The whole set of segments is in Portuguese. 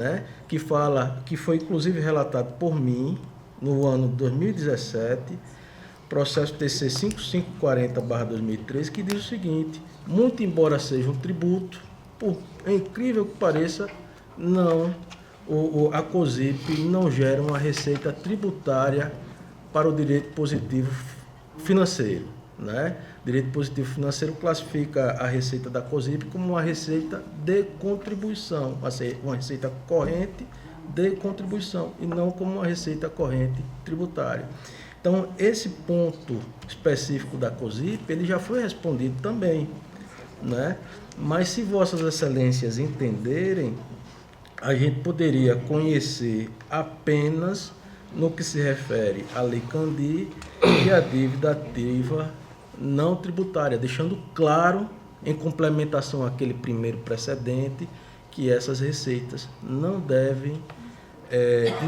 né, que foi inclusive relatado por mim no ano 2017, processo TC 5540/2013, que diz o seguinte: muito embora seja um tributo, por incrível que pareça, não, a COSIP não gera uma receita tributária para o direito positivo financeiro, né? Direito positivo financeiro classifica a receita da COSIP como uma receita de contribuição, uma receita corrente de contribuição, e não como uma receita corrente tributária. Então, esse ponto específico da COSIP, ele já foi respondido também, né? Mas se Vossas Excelências entenderem, a gente poderia conhecer apenas no que se refere à Lei Candir e à dívida ativa não tributária, deixando claro, em complementação àquele primeiro precedente, que essas receitas não devem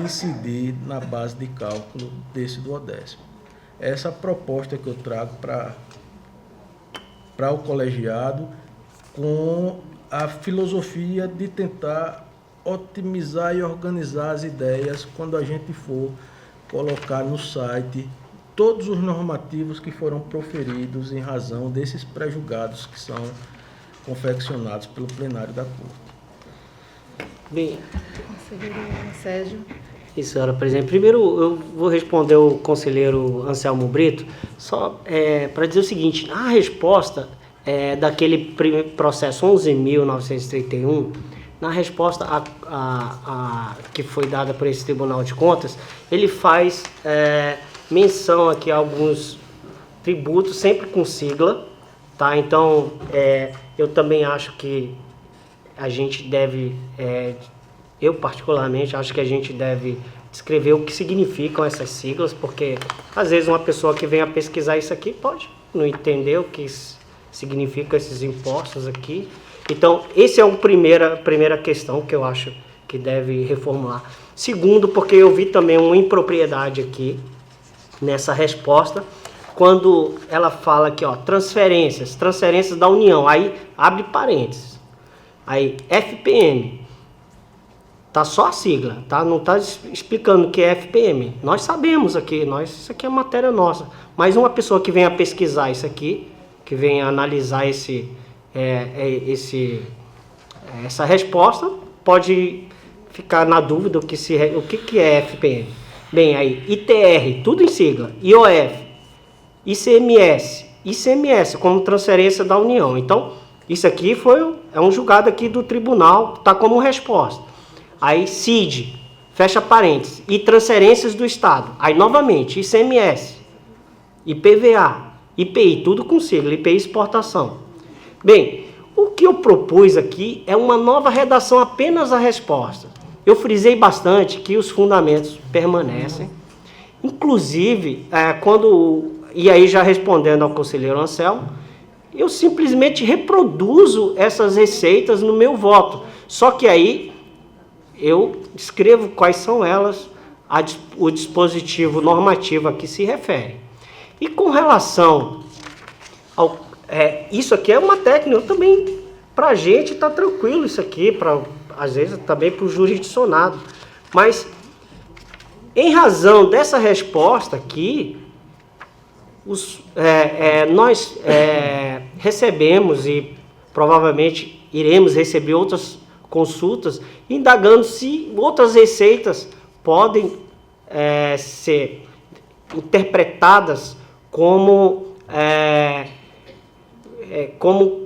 incidir na base de cálculo desse duodécimo. Essa é a proposta que eu trago para o colegiado, com a filosofia de tentar otimizar e organizar as ideias quando a gente for colocar no site todos os normativos que foram proferidos em razão desses pré-julgados que são confeccionados pelo plenário da Corte. Bem, Conselheiro Sérgio. isso, senhora presidente. Primeiro, eu vou responder o conselheiro Anselmo Brito, só para dizer o seguinte: a resposta daquele processo 11.931, na resposta que foi dada por esse Tribunal de Contas, ele faz menção aqui a alguns tributos, sempre com sigla, tá? Então, eu também acho que a gente deve, eu particularmente acho que a gente deve descrever o que significam essas siglas, porque às vezes uma pessoa que venha pesquisar isso aqui pode não entender o que significam esses impostos aqui. Então, essa é a primeira questão que eu acho que deve reformular. Segundo, porque eu vi também uma impropriedade aqui nessa resposta, quando ela fala aqui, ó, transferências da União, aí abre parênteses, aí FPM, tá só a sigla, tá? Não tá explicando o que é FPM. Nós sabemos aqui, isso aqui é matéria nossa, mas uma pessoa que venha pesquisar isso aqui, que venha analisar essa resposta, pode ficar na dúvida o que é FPM. Bem, aí ITR, tudo em sigla, IOF, ICMS como transferência da União. Então, isso aqui é um julgado aqui do tribunal, está como resposta. Aí CID, fecha parênteses, e transferências do Estado. Aí novamente, ICMS, IPVA, IPI, tudo com sigla, IPI exportação. Bem, o que eu propus aqui é uma nova redação, apenas a resposta. Eu frisei bastante que os fundamentos permanecem. Inclusive, e aí já respondendo ao conselheiro Anselmo, eu simplesmente reproduzo essas receitas no meu voto. Só que aí eu escrevo quais são elas, o dispositivo normativo a que se refere. E com relação ao... isso aqui é uma técnica também, para a gente está tranquilo isso aqui, às vezes também para o jurisdicionado. Mas, em razão dessa resposta aqui, nós recebemos e provavelmente iremos receber outras consultas, indagando se outras receitas podem ser interpretadas como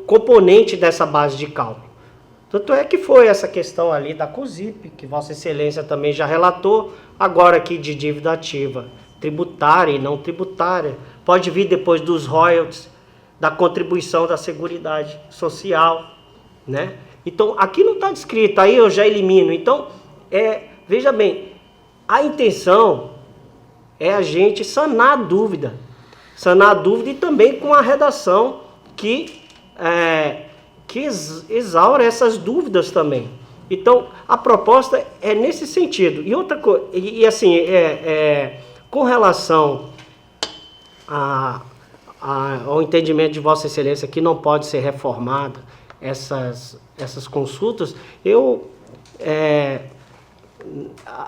componente dessa base de cálculo. Tanto é que foi essa questão ali da COSIP, que Vossa Excelência também já relatou, agora aqui de dívida ativa tributária e não tributária, pode vir depois dos royalties, da contribuição da Seguridade Social, né? Então, aqui não está descrito, aí eu já elimino. Então, veja bem, a intenção é a gente sanar a dúvida e também com a redação que exaure essas dúvidas também. Então, a proposta é nesse sentido. E outra coisa, com relação ao entendimento de Vossa Excelência que não pode ser reformada essas consultas, eu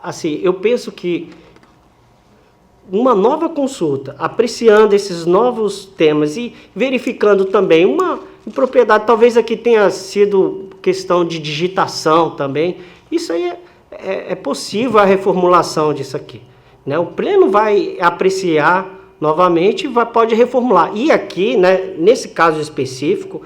assim, eu penso que uma nova consulta, apreciando esses novos temas e verificando também uma impropriedade, talvez aqui tenha sido questão de digitação também, isso aí é possível a reformulação disso aqui, né? O Pleno vai apreciar novamente e pode reformular. E aqui, né, nesse caso específico,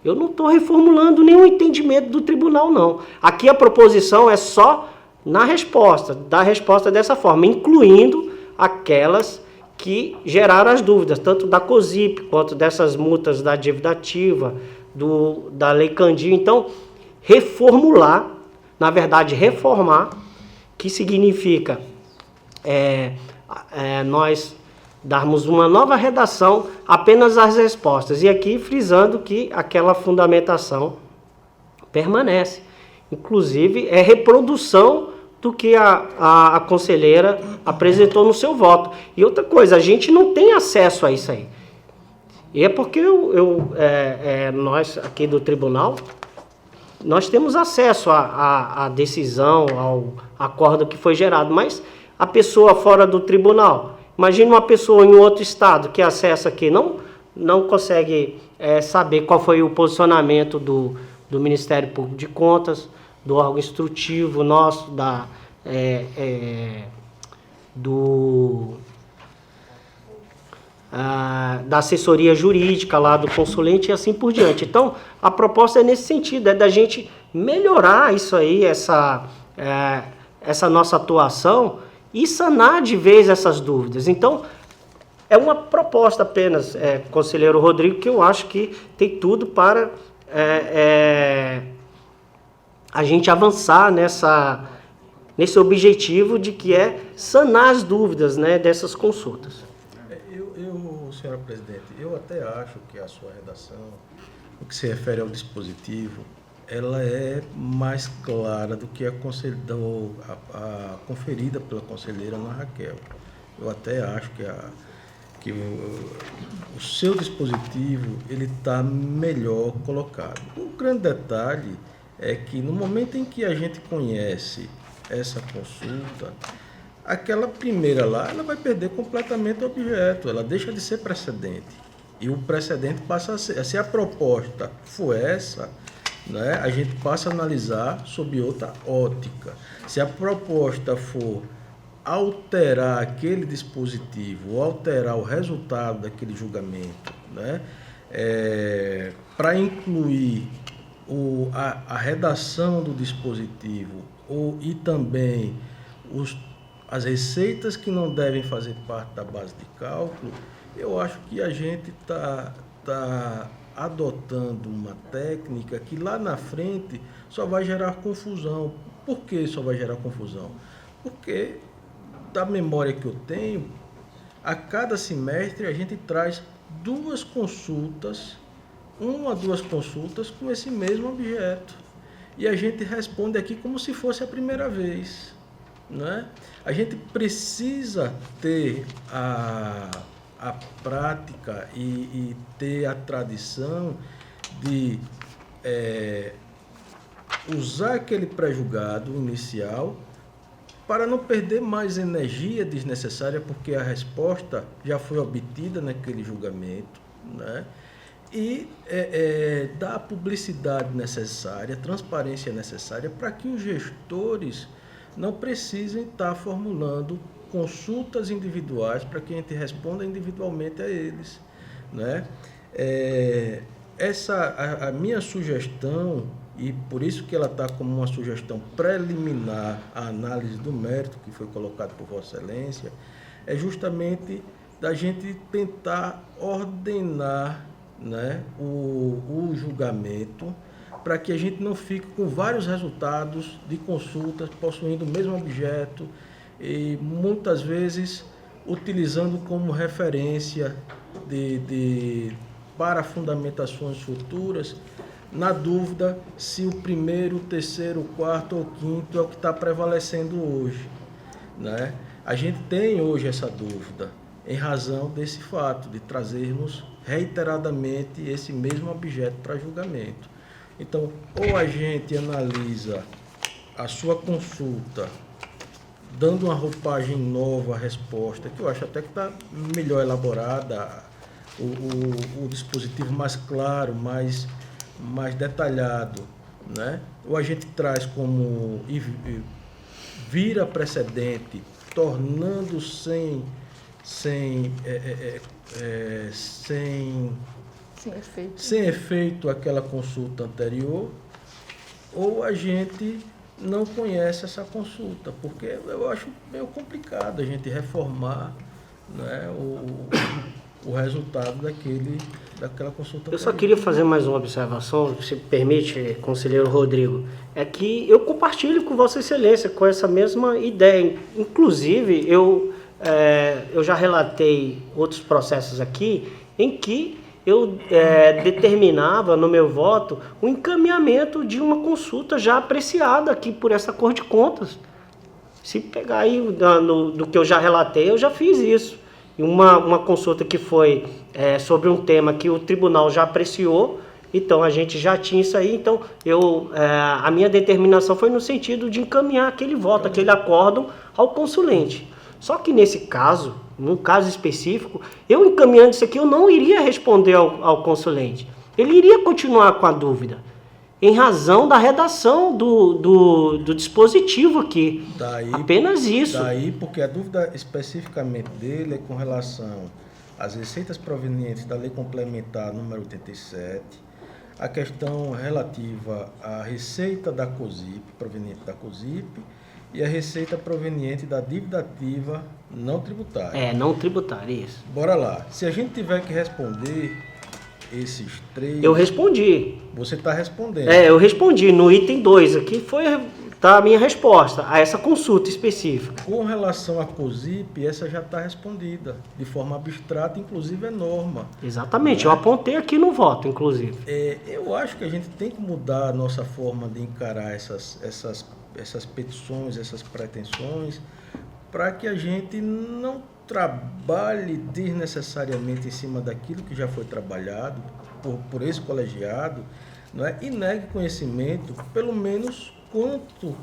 eu não estou reformulando nenhum entendimento do tribunal, não. Aqui a proposição é só na resposta, dar resposta dessa forma, incluindo aquelas que geraram as dúvidas, tanto da COSIP quanto dessas multas da dívida ativa, da Lei Candir. Então, reformular, na verdade, reformar, que significa nós darmos uma nova redação apenas às respostas. E aqui frisando que aquela fundamentação permanece. Inclusive, é reprodução do que a conselheira apresentou no seu voto. E outra coisa, a gente não tem acesso a isso aí. E é porque nós aqui do tribunal, nós temos acesso à decisão, ao acordo que foi gerado, mas a pessoa fora do tribunal, imagina uma pessoa em outro estado que acessa aqui, não consegue saber qual foi o posicionamento do Ministério Público de Contas, do órgão instrutivo nosso, da assessoria jurídica lá do consulente e assim por diante. Então, a proposta é nesse sentido, é da gente melhorar isso aí, essa nossa atuação e sanar de vez essas dúvidas. Então, é uma proposta apenas, conselheiro Rodrigo, que eu acho que tem tudo para a gente avançar nesse objetivo de que é sanar as dúvidas, né, dessas consultas. Senhora Presidente, eu até acho que a sua redação, no que se refere ao dispositivo, ela é mais clara do que a conferida pela conselheira Ana Raquel. Eu até acho que o seu dispositivo ele está melhor colocado. Um grande detalhe é que no momento em que a gente conhece essa consulta, aquela primeira lá, ela vai perder completamente o objeto, ela deixa de ser precedente. E o precedente passa a ser, se a proposta for essa, né, a gente passa a analisar sob outra ótica. Se a proposta for alterar aquele dispositivo, ou alterar o resultado daquele julgamento, né, para incluir a redação do dispositivo e também as receitas que não devem fazer parte da base de cálculo, eu acho que a gente está adotando uma técnica que lá na frente só vai gerar confusão. Por que só vai gerar confusão? Porque, da memória que eu tenho, a cada semestre a gente traz duas consultas com esse mesmo objeto. E a gente responde aqui como se fosse a primeira vez, né? A gente precisa ter a prática e ter a tradição de usar aquele pré-julgado inicial para não perder mais energia desnecessária, porque a resposta já foi obtida naquele julgamento, né? E dar a publicidade necessária, a transparência necessária para que os gestores não precisem estar formulando consultas individuais para que a gente responda individualmente a eles, né? A minha sugestão, e por isso que ela está como uma sugestão preliminar à análise do mérito que foi colocado por Vossa Excelência, é justamente da gente tentar ordenar, né, o julgamento, para que a gente não fique com vários resultados de consultas possuindo o mesmo objeto e muitas vezes utilizando como referência para fundamentações futuras, na dúvida se o primeiro, o terceiro, o quarto ou o quinto é o que está prevalecendo hoje, né? A gente tem hoje essa dúvida em razão desse fato de trazermos reiteradamente esse mesmo objeto para julgamento. Então, ou a gente analisa a sua consulta dando uma roupagem nova à resposta, que eu acho até que está melhor elaborada, o dispositivo mais claro, mais detalhado, né? Ou a gente traz como vira precedente, tornando sem efeito. sem efeito aquela consulta anterior, ou a gente não conhece essa consulta, porque eu acho meio complicado a gente reformar, né, o resultado daquela consulta. Eu só queria fazer mais uma observação, se permite, conselheiro Rodrigo. É que eu compartilho com Vossa Excelência com essa mesma ideia. Inclusive, eu já relatei outros processos aqui em que eu determinava no meu voto o encaminhamento de uma consulta já apreciada aqui por essa Corte de Contas. Se pegar aí do que eu já relatei, eu já fiz isso. E uma consulta que foi sobre um tema que o tribunal já apreciou, então a gente já tinha isso aí, então a minha determinação foi no sentido de encaminhar aquele voto, aquele acórdão ao consulente. Só que nesse caso, num caso específico, eu encaminhando isso aqui, eu não iria responder ao consulente. Ele iria continuar com a dúvida, em razão da redação do dispositivo aqui. Apenas isso. Daí, porque a dúvida especificamente dele é com relação às receitas provenientes da Lei Complementar número 87, a questão relativa à receita da COSIP, proveniente da COSIP, e a receita proveniente da dívida ativa não tributária. Não tributária, isso. Bora lá. Se a gente tiver que responder esses três... Eu respondi. Você está respondendo. Eu respondi. No item 2 aqui tá a minha resposta a essa consulta específica. Com relação à COSIP, essa já está respondida, de forma abstrata, inclusive é norma. Exatamente, eu apontei aqui no voto, inclusive. Eu acho que a gente tem que mudar a nossa forma de encarar essas petições, essas pretensões, para que a gente não trabalhe desnecessariamente em cima daquilo que já foi trabalhado por esse colegiado, não é? E negue conhecimento, pelo menos quanto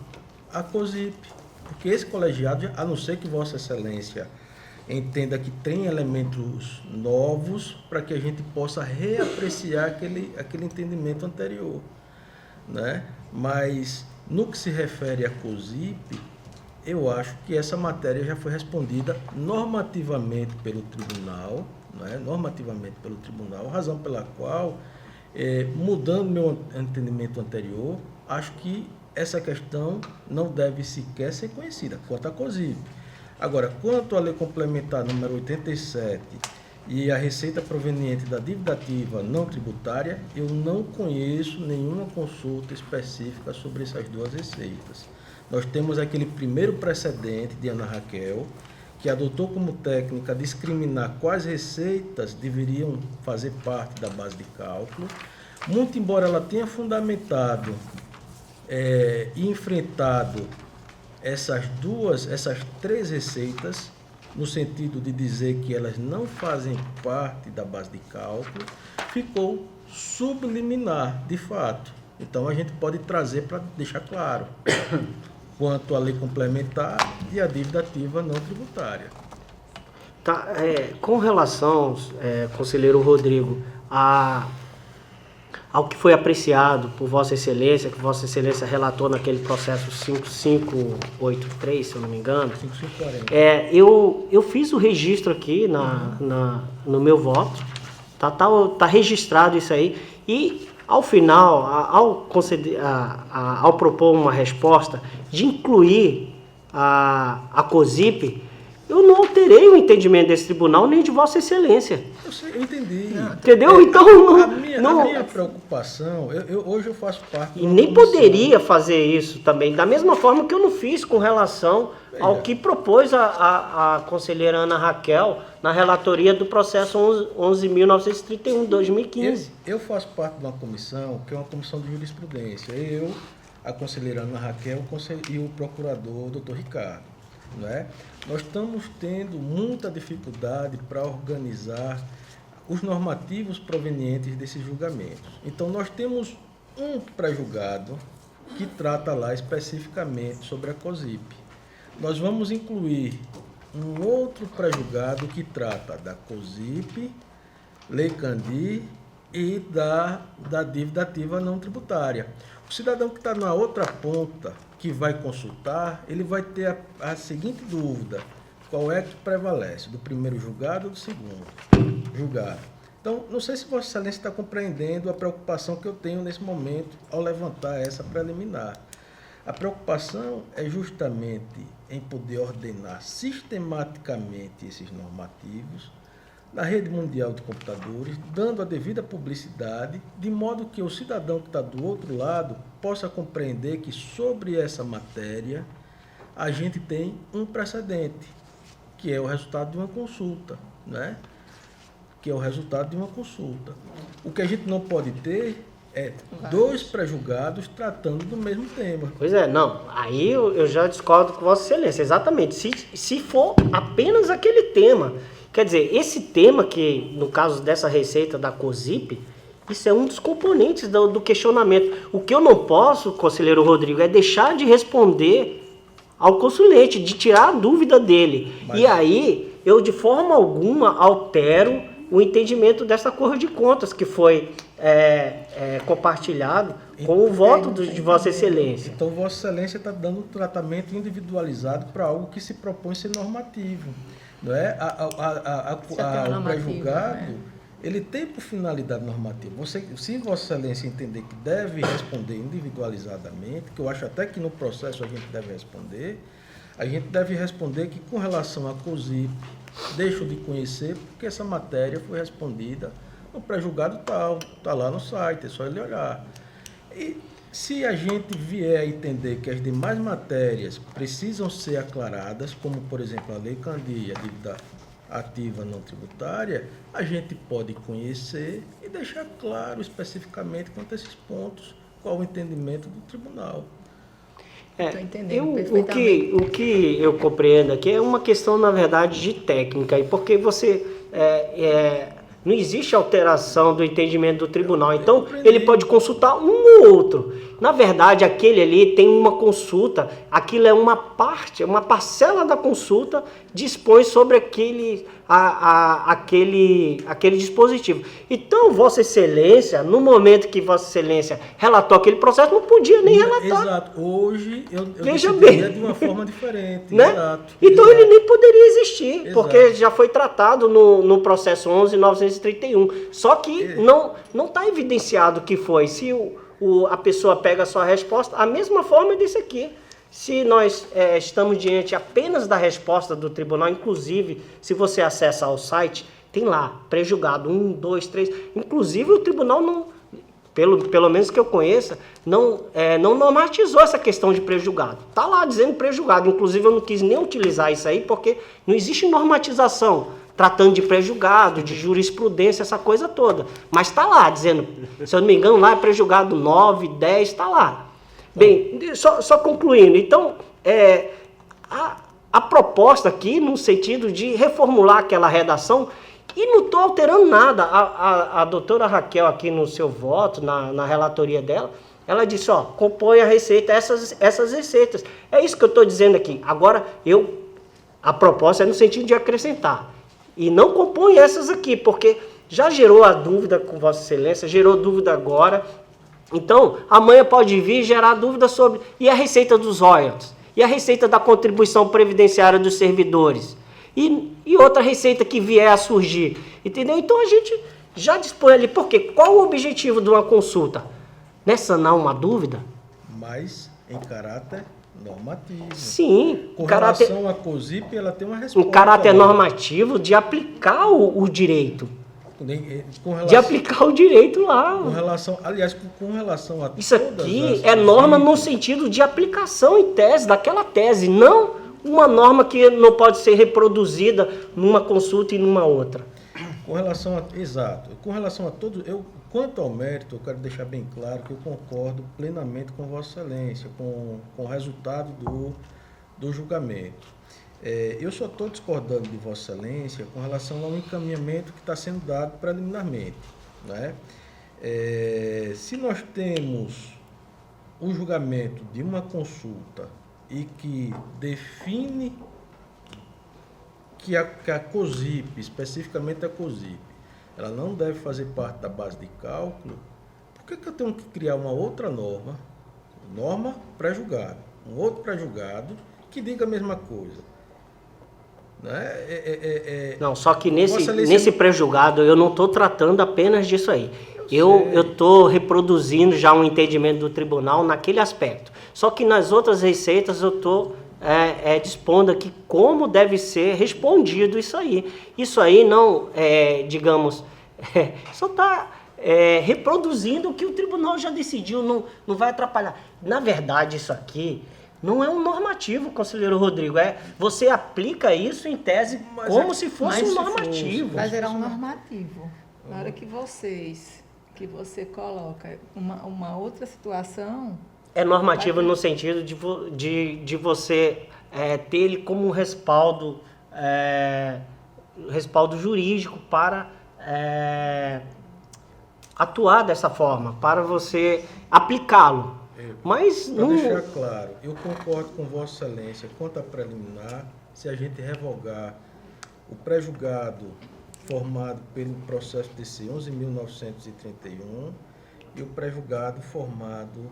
a COSIP, porque esse colegiado, a não ser que Vossa Excelência entenda que tem elementos novos para que a gente possa reapreciar aquele entendimento anterior, né? Mas no que se refere à COSIP, eu acho que essa matéria já foi respondida normativamente pelo tribunal, né? Normativamente pelo tribunal, razão pela qual, mudando meu entendimento anterior, acho que essa questão não deve sequer ser conhecida, quanto à COSIP. Agora, quanto à Lei Complementar número 87 e a receita proveniente da dívida ativa não tributária, eu não conheço nenhuma consulta específica sobre essas duas receitas. Nós temos aquele primeiro precedente de Ana Raquel, que adotou como técnica discriminar quais receitas deveriam fazer parte da base de cálculo. Muito embora ela tenha fundamentado e enfrentado essas três receitas, no sentido de dizer que elas não fazem parte da base de cálculo, ficou subliminar, de fato. Então, a gente pode trazer para deixar claro quanto à lei complementar e a dívida ativa não tributária. Tá, com relação, conselheiro Rodrigo, ao que foi apreciado por Vossa Excelência, que Vossa Excelência relatou naquele processo 5583, se eu não me engano, 5540. Eu fiz o registro aqui no meu voto, tá registrado isso aí, e ao final, ao propor uma resposta de incluir a COSIP, eu não alterei o entendimento desse tribunal nem de Vossa Excelência. Eu entendi. Entendeu? Então, a minha preocupação, hoje eu faço parte... E nem poderia fazer isso também, da mesma forma que eu não fiz com relação ao que propôs a conselheira Ana Raquel na relatoria do processo 11.931 de 2015. Eu faço parte de uma comissão, que é uma comissão de jurisprudência. Eu, a conselheira Ana Raquel e o procurador, Dr. Ricardo. Não é? Nós estamos tendo muita dificuldade para organizar os normativos provenientes desses julgamentos. Então, nós temos um pré-julgado que trata lá especificamente sobre a COSIP. nós vamos incluir um outro pré-julgado que trata da COSIP, Lei Candir e da dívida ativa não tributária. O cidadão que está na outra ponta, que vai consultar, ele vai ter a seguinte dúvida: qual é que prevalece, do primeiro julgado ou do segundo julgado? Então, não sei se Vossa Excelência está compreendendo a preocupação que eu tenho nesse momento ao levantar essa preliminar. A preocupação é justamente em poder ordenar sistematicamente esses normativos na rede mundial de computadores, dando a devida publicidade, de modo que o cidadão que está do outro lado possa compreender que sobre essa matéria a gente tem um precedente, que é o resultado de uma consulta, né? Que é o resultado de uma consulta. O que a gente não pode ter é dois pré-julgados tratando do mesmo tema. Pois é, não. Aí eu já discordo com Vossa Excelência. Exatamente. Se for apenas aquele tema. Quer dizer, esse tema que, no caso dessa receita da COSIP, isso é um dos componentes do questionamento. O que eu não posso, conselheiro Rodrigo, é deixar de responder ao consulente, de tirar a dúvida dele. Mas... E aí, eu de forma alguma altero o entendimento dessa Corte de Contas, que foi compartilhado com o voto de Vossa Excelência. Então, Vossa Excelência está dando um tratamento individualizado para algo que se propõe ser normativo. Não é? O pré-julgado, né? Ele tem por finalidade normativa. Se Vossa Excelência entender que deve responder individualizadamente, que eu acho até que no processo a gente deve responder que com relação à COSIP, deixo de conhecer porque essa matéria foi respondida no pré-julgado tal, está lá no site, é só ele olhar. E se a gente vier a entender que as demais matérias precisam ser aclaradas, como por exemplo a Lei Candir, a dívida ativa não tributária, a gente pode conhecer e deixar claro especificamente quanto a esses pontos, qual o entendimento do tribunal. Estou entendendo perfeitamente. O que eu compreendo aqui é uma questão, na verdade, de técnica, porque você não existe alteração do entendimento do tribunal, então ele pode consultar um ou outro. Na verdade, aquele ali tem uma consulta, aquilo é uma parte, uma parcela da consulta dispõe sobre aquele dispositivo. Então, Vossa Excelência, no momento que Vossa Excelência relatou aquele processo, não podia nem relatar. Exato. Hoje eu Veja bem, de uma forma diferente. Né? Exato. Então Exato. ele nem poderia existir, Exato. porque já foi tratado no processo 11.931. Só que não está evidenciado que foi. Se a pessoa pega a sua resposta, a mesma forma desse aqui. Se nós estamos diante apenas da resposta do tribunal, inclusive, se você acessa ao site, tem lá, pré-julgado, 1, 2, 3. Inclusive, o tribunal não, pelo menos que eu conheça, não normatizou essa questão de pré-julgado. Está lá dizendo pré-julgado. Inclusive, eu não quis nem utilizar isso aí, porque não existe normatização tratando de pré-julgado, de jurisprudência, essa coisa toda. Mas está lá dizendo, se eu não me engano, lá é pré-julgado 9, 10, está lá. Bem, só concluindo, então, a proposta aqui, no sentido de reformular aquela redação, e não estou alterando nada. A doutora Raquel, aqui no seu voto, na relatoria dela, ela disse, compõe a receita, essas receitas. É isso que eu estou dizendo aqui. Agora, a proposta é no sentido de acrescentar. E não compõe essas aqui, porque já gerou a dúvida com Vossa Excelência, gerou dúvida agora. Então, amanhã pode vir gerar dúvida sobre... E a receita dos royalties? E a receita da contribuição previdenciária dos servidores? E outra receita que vier a surgir? Entendeu? Então, a gente já dispõe ali. Por quê? Qual o objetivo de uma consulta? Não é sanar uma dúvida? Mas em caráter normativo. Sim. Com relação à COSIP, ela tem uma resposta. Um caráter normativo de aplicar o direito. De aplicar o direito lá. Com relação a isso aqui é norma no sentido de aplicação em tese, daquela tese, não uma norma que não pode ser reproduzida numa consulta e numa outra. Exato. Com relação a todos, quanto ao mérito, eu quero deixar bem claro que eu concordo plenamente com Vossa Excelência, com o resultado do julgamento. Eu só estou discordando de Vossa Excelência com relação ao encaminhamento que está sendo dado preliminarmente. Né? Se nós temos o julgamento de uma consulta e que define que a COSIP, especificamente a COSIP, ela não deve fazer parte da base de cálculo, por que eu tenho que criar uma outra norma pré-julgado, um outro pré-julgado que diga a mesma coisa? Né? Não, só que nesse pré-julgado eu não estou tratando apenas disso aí. Eu estou reproduzindo já um entendimento do tribunal naquele aspecto. Só que nas outras receitas eu estou dispondo aqui como deve ser respondido isso aí. Isso aí não, digamos, só está reproduzindo o que o tribunal já decidiu, não vai atrapalhar. Na verdade, isso aqui não é um normativo, conselheiro Rodrigo. Você aplica isso em tese como se fosse um normativo. Vai gerar um normativo. Na hora que você coloca uma outra situação... É normativo no sentido de você ter ele como um respaldo jurídico para atuar dessa forma, para você aplicá-lo. Mas para deixar claro, eu concordo com Vossa Excelência quanto a preliminar, se a gente revogar o pré-julgado formado pelo processo DC 11.931 e o pré-julgado formado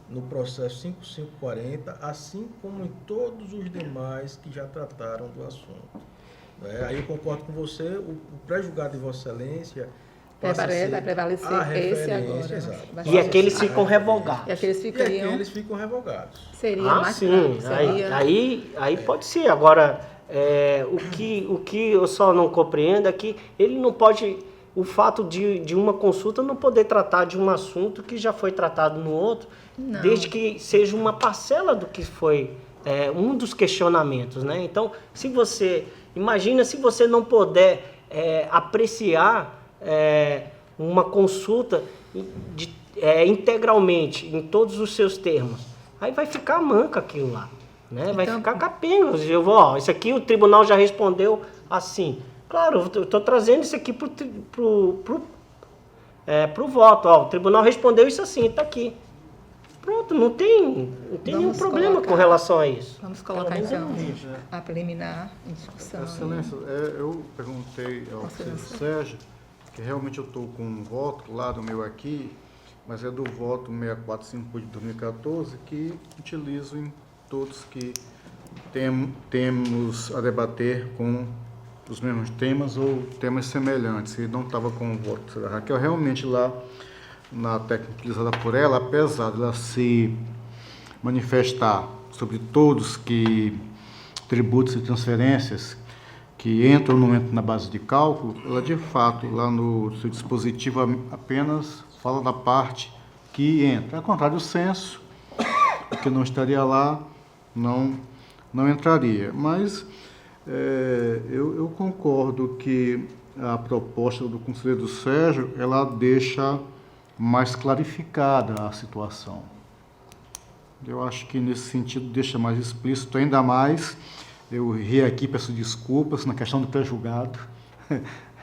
no processo 5540, assim como em todos os demais que já trataram do assunto. Aí eu concordo com você, o pré-julgado de Vossa Excelência vai prevalecer esse agora. Exato. E aqueles ficam revogados. E aqueles ficam revogados. Seria mais sim. Aí pode ser. Agora, o que eu só não compreendo é que ele não pode... O fato de uma consulta não poder tratar de um assunto que já foi tratado no outro, desde que seja uma parcela do que foi um dos questionamentos, né? Então, imagina se você não puder apreciar uma consulta integralmente, em todos os seus termos, aí vai ficar manca aquilo lá, né? Vai ficar capenga. Isso aqui o tribunal já respondeu assim. Claro, eu estou trazendo isso aqui pro voto. O tribunal respondeu isso assim, está aqui. Pronto, não tem nenhum problema com relação a isso. Vamos colocar então a preliminar em discussão. Excelência, eu perguntei ao conselheiro Sérgio, que realmente eu estou com um voto lá do meu aqui, mas é do voto 645 de 2014, que utilizo em todos que temos a debater com os mesmos temas ou temas semelhantes. E não estava com o voto da Raquel. Realmente lá, na técnica utilizada por ela, apesar de ela se manifestar sobre todos que tributos e transferências que entram ou não entram na base de cálculo, ela de fato, lá no seu dispositivo, apenas fala da parte que entra. Ao contrário do censo, que não estaria lá, não entraria. Mas eu concordo que a proposta do conselheiro Sérgio, ela deixa mais clarificada a situação. Eu acho que nesse sentido deixa mais explícito, ainda mais, eu ri aqui, peço desculpas, na questão do pré-julgado,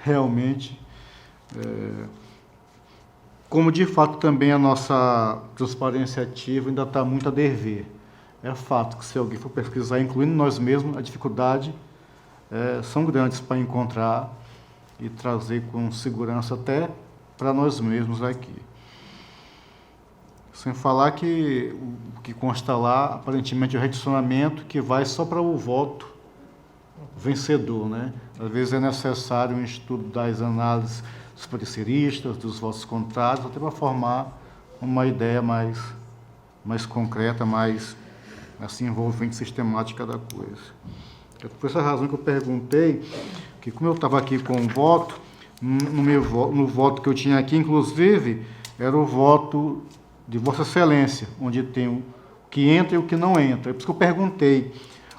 realmente, como de fato também a nossa transparência ativa ainda está muito a dever. É fato que se alguém for pesquisar, incluindo nós mesmos, a dificuldade são grandes para encontrar e trazer com segurança até para nós mesmos aqui. Sem falar que o que consta lá, aparentemente, é o redicionamento que vai só para o voto vencedor, né? Às vezes é necessário um estudo das análises dos pareceristas, dos votos contrários, até para formar uma ideia mais concreta, mais assim, envolvente, sistemática da coisa. Por essa razão que eu perguntei, que como eu estava aqui com o voto, no voto que eu tinha aqui, inclusive, era o voto de Vossa Excelência, onde tem o que entra e o que não entra. É por isso que eu perguntei,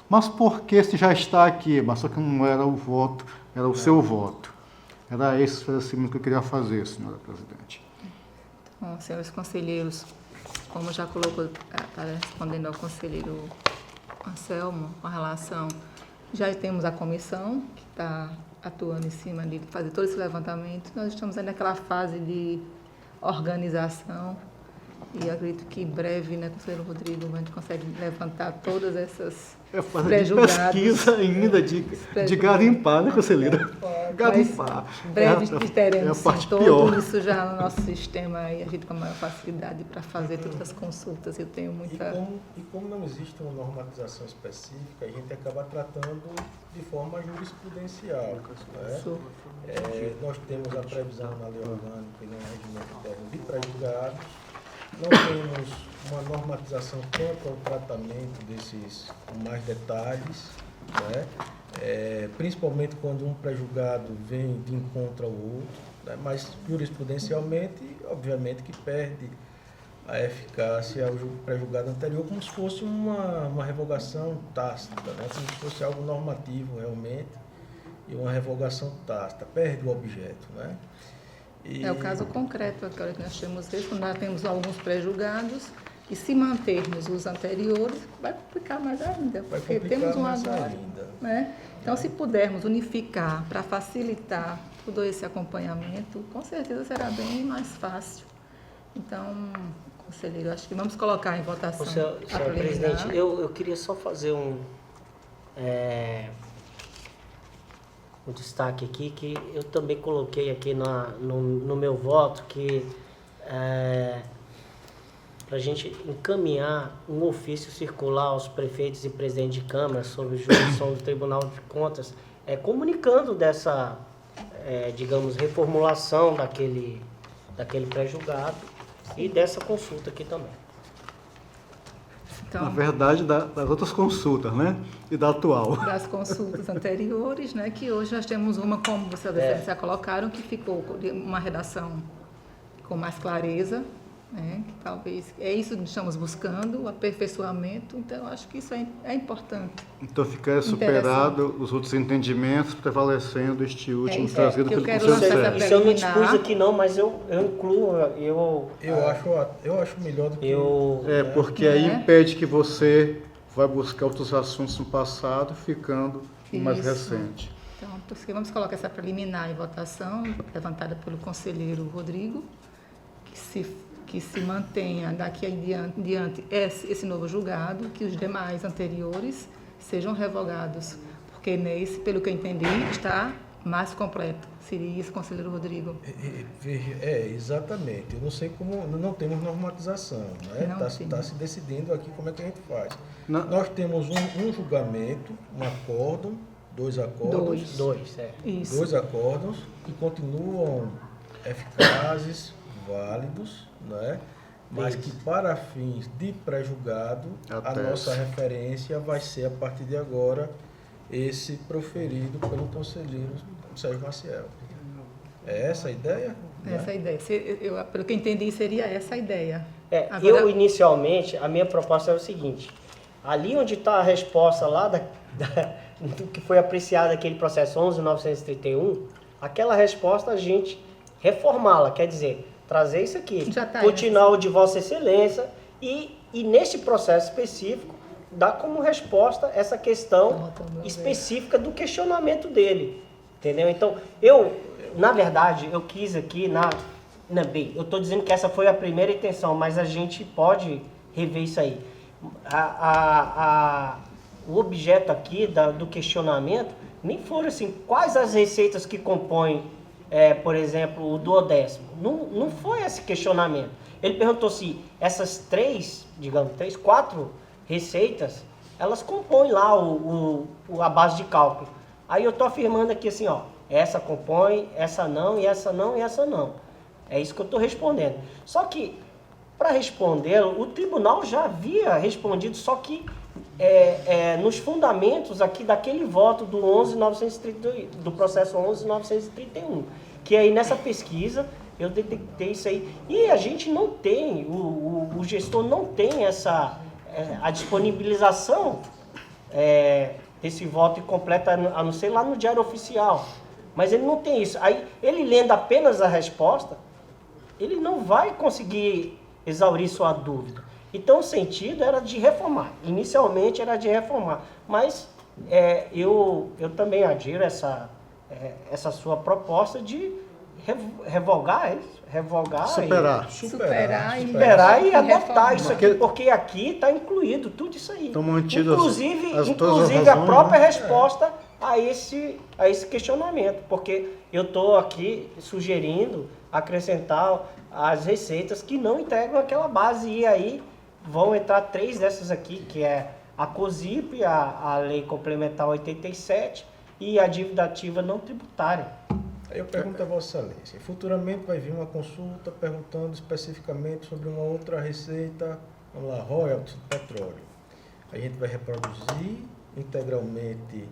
mas por que se já está aqui? Mas só que não era o voto, era o seu voto. Era esse esclarecimento que eu queria fazer, senhora presidente. Bom, senhores conselheiros, como já colocou, está respondendo ao conselheiro Anselmo, com relação, já temos a comissão que está atuando em cima de fazer todo esse levantamento. Nós estamos aí naquela fase de organização E eu acredito que em breve, né, conselheiro Rodrigo, a gente consegue levantar todas essas É fazer prejugados. pesquisa ainda de garimpar, né, conselheira? Garimpar. Mas breve teremos é a parte tudo pior. isso já no nosso sistema e a gente com a maior facilidade para fazer todas as consultas. Eu tenho muita... E como não existe uma normatização específica, a gente acaba tratando de forma jurisprudencial. Né? Isso. Nós temos a previsão na lei orgânica e no regimento interno de pré-julgados, não temos uma normatização quanto ao tratamento desses com mais detalhes, né? Principalmente quando um pré-julgado vem de encontro ao outro, né? Mas jurisprudencialmente, obviamente que perde a eficácia ao pré-julgado anterior, como se fosse uma revogação tácita, né? Como se fosse algo normativo realmente, e uma revogação tácita, perde o objeto, né? É o caso concreto agora que nós temos visto, quando nós temos alguns pré-julgados, e se mantermos os anteriores, vai complicar mais ainda, porque temos um agora. Né? Então, se pudermos unificar para facilitar todo esse acompanhamento, com certeza será bem mais fácil. Então, conselheiro, acho que vamos colocar em votação. Senhor presidente, eu queria só fazer um destaque aqui, que eu também coloquei aqui no meu voto, que para a gente encaminhar um ofício circular aos prefeitos e presidentes de Câmara sobre jurisdição do Tribunal de Contas, comunicando dessa, digamos, reformulação daquele pré-julgado e dessa consulta aqui também. Então, na verdade, das outras consultas, né? E da atual. Das consultas anteriores, né? Que hoje nós temos uma, como vocês já colocaram, que ficou uma redação com mais clareza, né? Que talvez é isso que estamos buscando, o aperfeiçoamento. Então, acho que isso é importante. Então, fica superado os outros entendimentos, prevalecendo este último isso, trazido que eu pelo quero Conselho. lançar essa Isso eu não dispus aqui não, mas eu incluo, Eu acho melhor do que... Porque aí impede que você vai buscar outros assuntos no passado, ficando mais recente. Então, vamos colocar essa preliminar em votação, levantada pelo conselheiro Rodrigo, que se mantenha daqui em diante esse novo julgado, que os demais anteriores sejam revogados, porque nesse, pelo que eu entendi, está mais completo. Seria isso, conselheiro Rodrigo? Exatamente. Eu não sei como, não temos normatização, né? Está se decidindo aqui como é que a gente faz. Nós temos um julgamento, um acórdão, dois acórdãos. Dois acórdãos que continuam eficazes, válidos, né? Mas que para fins de pré-julgado, a nossa referência vai ser, a partir de agora, esse proferido pelo conselheiro Sérgio Maciel. É essa a ideia? Essa a ideia. Pelo que eu entendi, seria essa a ideia. Agora, inicialmente, a minha proposta era o seguinte: ali onde está a resposta lá do que foi apreciado aquele processo 11.931, aquela resposta a gente reformá-la, quer dizer, trazer isso aqui, continuar o de Vossa Excelência e nesse processo específico dar como resposta essa questão específica do questionamento dele, entendeu? Então, na verdade, eu quis aqui, eu estou dizendo que essa foi a primeira intenção, mas a gente pode rever isso aí. O objeto aqui do questionamento nem foram assim, quais as receitas que compõem, por exemplo, o duodécimo. Não foi esse questionamento. Ele perguntou se essas quatro receitas, elas compõem lá a base de cálculo. Aí eu estou afirmando aqui assim, essa compõe, essa não, e essa não, e essa não. É isso que eu estou respondendo. Só que, para respondê-lo, o tribunal já havia respondido, só que nos fundamentos aqui daquele voto do processo 11.931, que aí nessa pesquisa eu detectei isso aí. E a gente não tem, o gestor não tem a disponibilização desse voto incompleto, a não ser lá no Diário Oficial. Mas ele não tem isso. Aí, ele lendo apenas a resposta, ele não vai conseguir exaurir sua dúvida. Então, o sentido era de reformar. Inicialmente era de reformar. Mas eu também adiro essa sua proposta de revogar isso? Revogar Superar e e adotar reformar. isso aqui, porque aqui está incluído tudo isso aí. Estão mantidas Inclusive todas as a razões, própria né? resposta a esse questionamento, porque eu estou aqui sugerindo acrescentar as receitas que não integram aquela base, e aí vão entrar 3 dessas aqui, que é a COSIP, a Lei Complementar 87 e a dívida ativa não tributária. Aí eu pergunto a Vossa Excelência, futuramente vai vir uma consulta perguntando especificamente sobre uma outra receita, vamos lá, royalties do petróleo. A gente vai reproduzir integralmente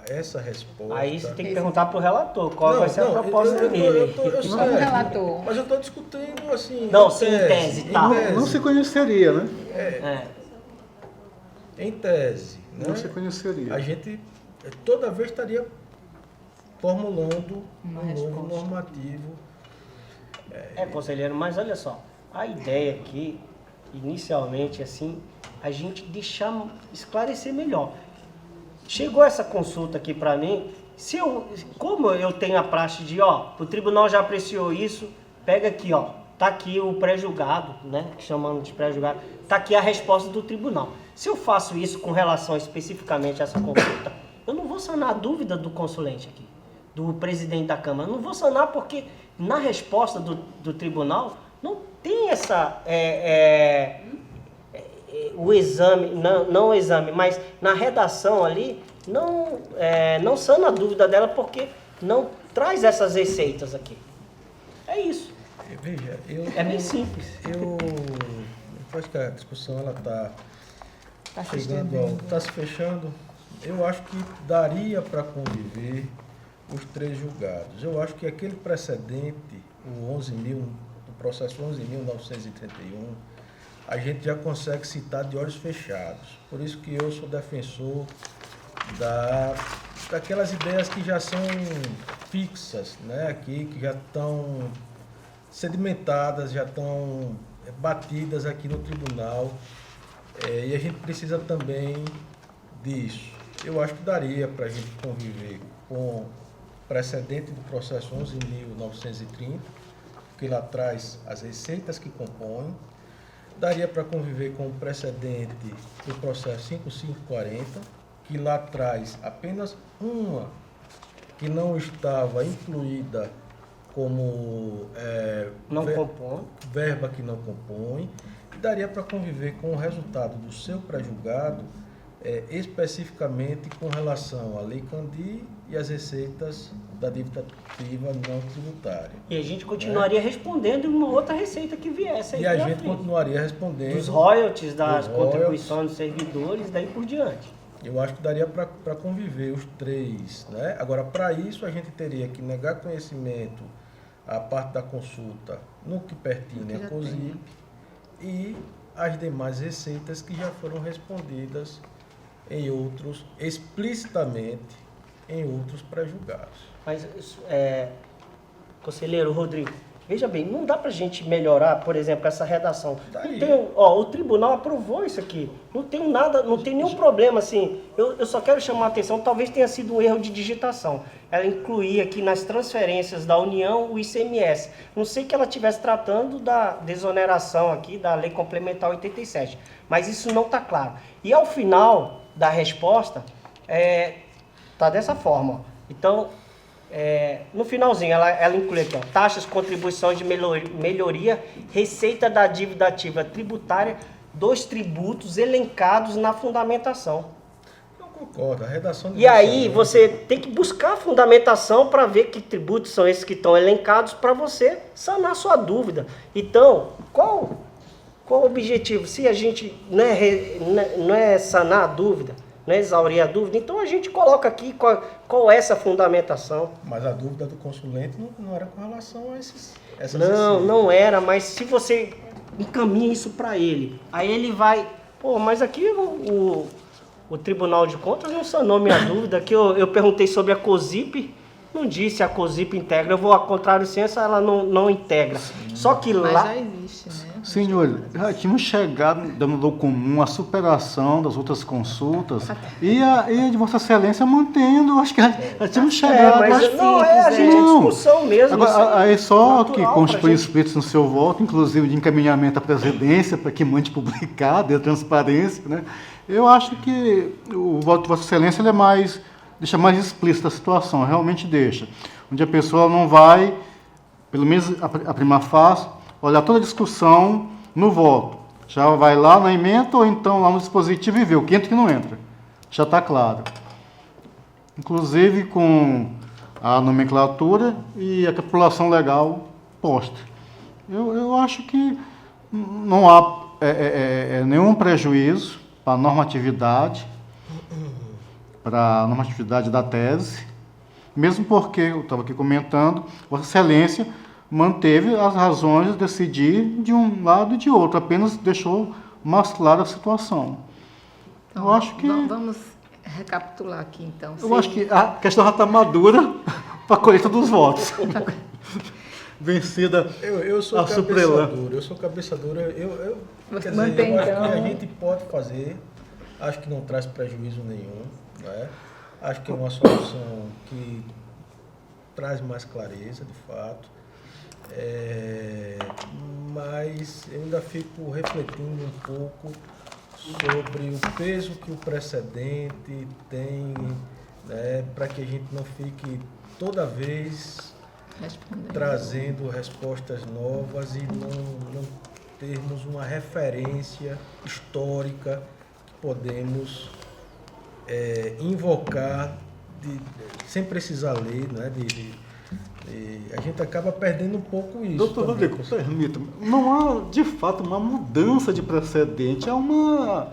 essa resposta. Aí você tem que perguntar para o relator qual vai ser a proposta dele. Eu sei, Como relator. mas eu estou discutindo assim. Não, sim, em tese, tá. Não se conheceria, né? Em tese, né? Não se conheceria. A gente toda vez estaria formulando Uma um novo resposta. normativo. Conselheiro, mas olha só, a ideia aqui, inicialmente, assim, a gente deixar esclarecer melhor. Chegou essa consulta aqui para mim, como eu tenho a praxe de, o tribunal já apreciou isso, pega aqui, tá aqui o pré-julgado, né, chamando de pré-julgado, tá aqui a resposta do tribunal. Se eu faço isso com relação especificamente a essa consulta, eu não vou sanar a dúvida do consulente aqui, do presidente da Câmara. Eu não vou sanar porque na resposta do tribunal não tem o exame, não o exame, mas na redação ali, não sana a dúvida dela porque não traz essas receitas aqui. É isso. Veja, É bem simples. Eu acho que a discussão ela Tá se chegando estendendo. está se fechando. Eu acho que daria para conviver os 3 julgados. Eu acho que aquele precedente, o processo 11.931, a gente já consegue citar de olhos fechados. Por isso que eu sou defensor daquelas ideias que já são fixas, né, aqui, que já estão sedimentadas, já estão batidas aqui no tribunal, e a gente precisa também disso. Eu acho que daria para a gente conviver com o precedente do processo 11.930, que lá traz as receitas que compõem. Daria para conviver com o precedente do processo 5540, que lá traz apenas uma que não estava incluída como Não compõe. verba que não compõe. E daria para conviver com o resultado do seu pré-julgado, especificamente com relação à Lei Candir e as receitas da dívida ativa não tributária. E a gente continuaria respondendo uma outra receita que viesse aí E a pela gente frente. continuaria respondendo. Dos royalties, das Dos royalties. contribuições dos servidores, daí por diante. Eu acho que daria para conviver os 3, né? Agora, para isso, a gente teria que negar conhecimento à parte da consulta no que pertine à COSIP e as demais receitas que já foram respondidas em outros, explicitamente em outros pré-julgados. Mas, conselheiro Rodrigo, veja bem, não dá pra gente melhorar, por exemplo, essa redação. Não tem, o tribunal aprovou isso aqui. Não tem nada, não tem nenhum problema, assim. Eu só quero chamar a atenção, talvez tenha sido um erro de digitação. Ela incluía aqui nas transferências da União o ICMS. Não sei que ela estivesse tratando da desoneração aqui da Lei Complementar 87. Mas isso não está claro. E ao final da resposta, está dessa forma. Ó. Então, no finalzinho, ela inclui aqui, ó, taxas, contribuições de melhoria, receita da dívida ativa tributária dos tributos elencados na fundamentação. Não concordo, a redação... E aí você tem que buscar a fundamentação para ver que tributos são esses que estão elencados para você sanar sua dúvida. Então, qual o objetivo? Se a gente não é sanar a dúvida, não é exaurir a dúvida, então a gente coloca aqui qual é essa fundamentação. Mas a dúvida do consulente não era com relação a essas Não era, mas se você encaminha isso para ele, aí ele vai, mas aqui o Tribunal de Contas não sanou minha dúvida, que eu perguntei sobre a COSIP, não disse a COSIP integra, eu vou a contrário senso, ela não integra. Sim. Só que Mas lá... já existe, né? Senhor, já tínhamos chegado dando do comum a superação das outras consultas e a de Vossa Excelência mantendo, acho que já tínhamos chegado. Mas não, a gente é discussão mesmo. Agora, aí só natural que pra conspõe gente. espíritos no seu voto, inclusive de encaminhamento à presidência, para que mande publicar, dê transparência, né? Eu acho que o voto de Vossa Excelência ele é mais, deixa mais explícita a situação, realmente deixa. Onde a pessoa não vai, pelo menos a prima facie, olhar toda a discussão no voto. Já vai lá na emenda ou então lá no dispositivo e vê o que entra e o que não entra. Já está claro. Inclusive com a nomenclatura e a calculação legal posta. Eu acho que não há nenhum prejuízo para a normatividade da tese, mesmo porque, eu estava aqui comentando, Vossa Excelência manteve as razões de decidir de um lado e de outro, apenas deixou mais clara a situação. Então, eu acho que... Vamos recapitular aqui, então. Eu acho que a questão já está madura para a colheita dos votos. Vencida Eu sou a cabeça dura, eu sou cabeça dura. Eu acho que a gente pode fazer, acho que não traz prejuízo nenhum, né? Acho que é uma solução que traz mais clareza, de fato. Mas eu ainda fico refletindo um pouco sobre o peso que o precedente tem, né, para que a gente não fique toda vez trazendo respostas novas e não termos uma referência histórica que podemos invocar sem precisar ler, né, a gente acaba perdendo um pouco isso. Doutor Rodrigo, permita-me, não há de fato uma mudança de precedente, há uma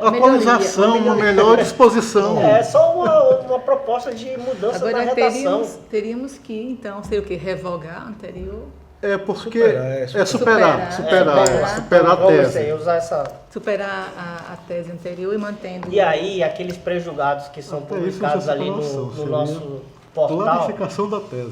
atualização, uma melhor disposição. É só uma proposta de mudança agora, na redação. Teríamos que, então, ser o quê? Revogar a anterior? É porque superar a tese. Usar essa... Superar a tese anterior e mantendo... E aí, aqueles pré-julgados que são publicados ali no nosso portal... Clarificação da tese.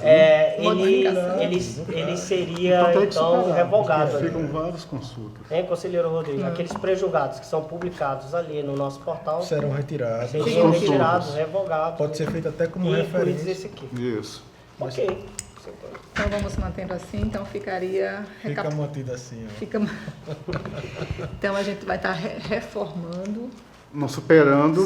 Ele seria, então, revogado. Ficam várias consultas. Hein, conselheiro Rodrigo? Aqueles pré-julgados que são publicados ali no nosso portal... Serão retirados. Seriam retirados, revogados. Pode ser feito até como e referência. esse aqui. Isso. Ok. Então vamos mantendo assim, então ficaria... Fica mantido assim. Ó. Então a gente vai estar reformando... Não superando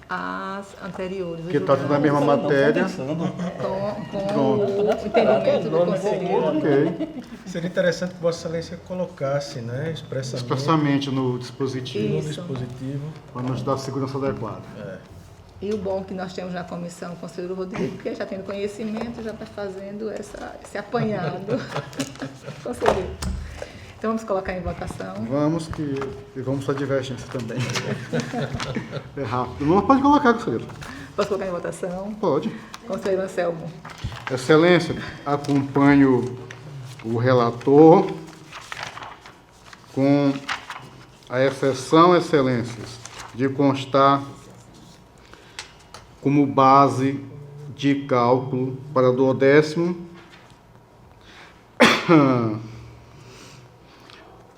as anteriores. Que está tudo na mesma matéria. Com o entendimento do conselheiro. Ok. Seria interessante que Vossa Excelência colocasse, né, expressamente no dispositivo. Isso. Para nos dar a segurança adequada. E o bom que nós temos na comissão, o conselheiro Rodrigo, que já tendo conhecimento, já está fazendo esse apanhado. Conselheiro. Então vamos colocar em votação. Vamos e vamos para a divergência também. É rápido. Não pode colocar, conselheiro. Posso colocar em votação? Pode. Conselheiro Anselmo. Excelência, acompanho o relator com a exceção, excelências, de constar como base de cálculo para do 10º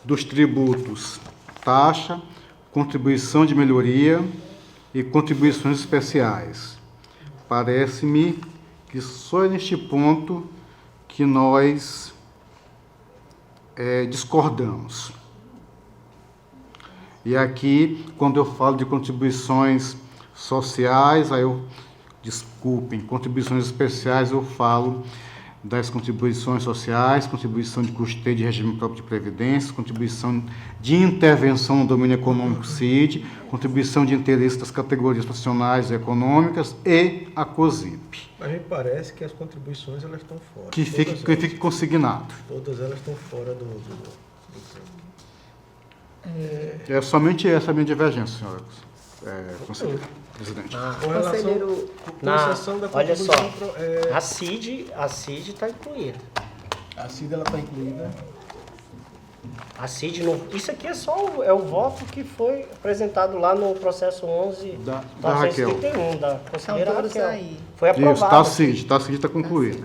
dos tributos, taxa, contribuição de melhoria e contribuições especiais. Parece-me que só é neste ponto que nós discordamos. E aqui, quando eu falo de contribuições sociais, desculpem, contribuições especiais, eu falo das contribuições sociais, contribuição de custeio de regime próprio de previdência, contribuição de intervenção no domínio econômico CID, contribuição de interesse das categorias profissionais e econômicas e a COSIP. Mas me parece que as contribuições elas estão fora. Que fique consignado. Todas elas estão fora do É somente essa a minha divergência, senhora conselheiro, presidente. Com relação à concessão da olha só, contribuição... a CID está incluída. A CID está incluída. A CID, isso aqui é o voto que foi apresentado lá no processo 11 da Raquel. 931, da conselheira Estão todos Raquel. aí. Foi aprovado. Isso, está a CID está concluído.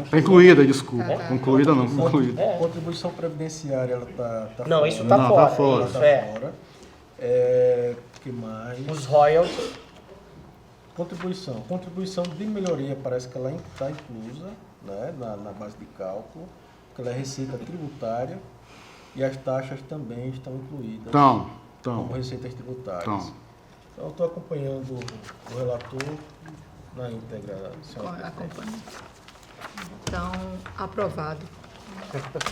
Está incluída, desculpa. Tá. Concluída não, concluída. Contribuição previdenciária, ela tá Não, fora. isso tá Não, fora. tá fora. Isso Tá é. fora. Que mais? Os royalties. Contribuição. Contribuição de melhoria parece que ela está inclusa, né, na base de cálculo, que ela é receita tributária e as taxas também estão incluídas Então, como receitas tributárias. então. Então, eu estou acompanhando o relator na íntegra, senhora presidente. Acompanho. Então, aprovado.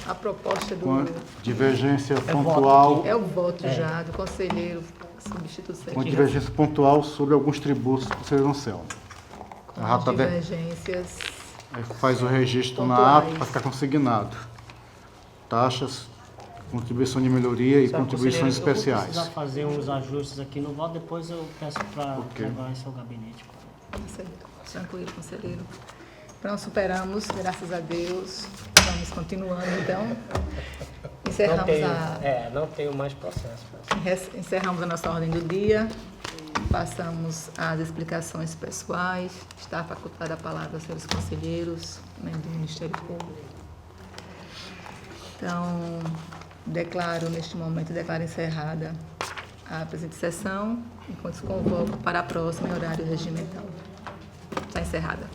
A proposta Com do... divergência pontual, É o voto já do conselheiro substituto com secretário. divergência pontual sobre alguns tributos do conselheiro Anselmo. Com A rata as de- divergências. Aí faz o registro na Pontuais. ata para ficar consignado. Taxas, contribuição de melhoria e contribuições Eu vou especiais. precisar fazer uns ajustes aqui no voto, depois eu peço para Ok. levar em seu gabinete. Tranquilo, conselheiro. Pronto, superamos, graças a Deus. Vamos continuando, então. Não tenho mais processo. Encerramos a nossa ordem do dia. Passamos às explicações pessoais. Está facultada a palavra aos senhores conselheiros, membros do Ministério Público. Então, neste momento, declaro encerrada a presente sessão, enquanto se convoco para a próxima em horário regimental. Está encerrada.